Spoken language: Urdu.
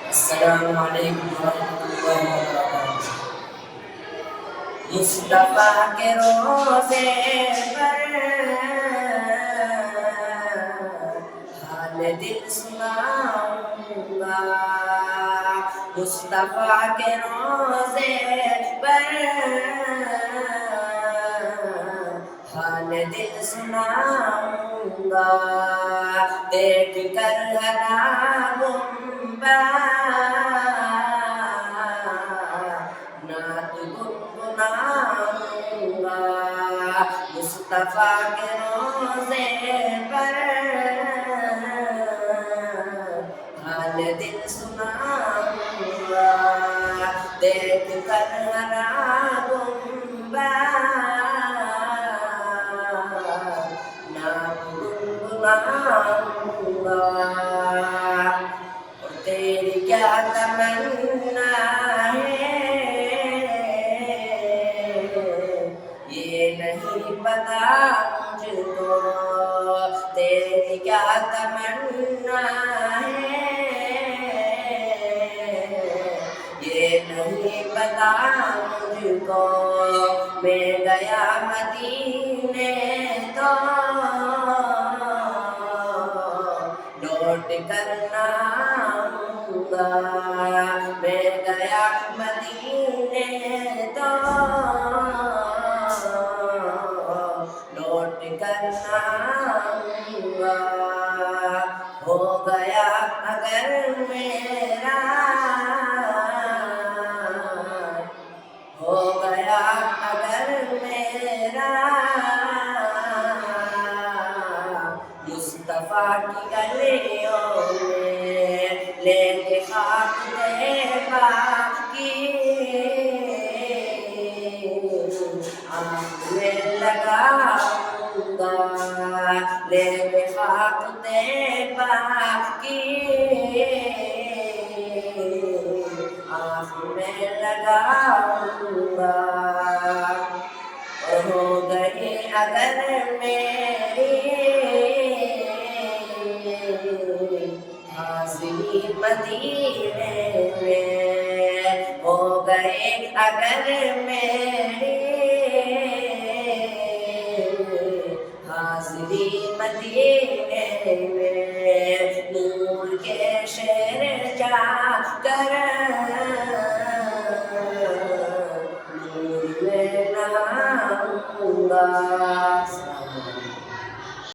السلام علیکم ورحمۃ اللہ وبرکاتہ۔ مصطفیٰ کے روزے پر حال دل سناؤں گا، مصطفیٰ کے روزے پر حال دل سناؤں گا، دیکھ کر ہرا گنبا نعت گنگناؤں گا، مصطفیٰ کے روزے پر حال دل سناؤں گا، دیکھ کر ہرا گنبا نعت گنگناؤں گا۔ اور تیری کیا تمنا ہے یہ نہیں پتا مجھ کو، تیری کیا تمنا ہے یہ نہیں پتا مجھ کو، میں گیا مدینے تو لوٹ کر نہ آؤں گا، میں گیا مدینے تو لوٹ کر نہ آؤں گا، ہو گیا اگر میرا ہو گیا اگر میرا مصطفیٰ کی گلیوں میں لے کے خاک طیبہ کی آنکھ میں لگاؤں گا، لے کے خاک طیبہ کی آنکھ میں لگاؤں گا، اور ہو گئی اگر میری حاضری مدینے میں، ہو گئے اگر میری حاضری مدینے میں، نور کے شہر جا کر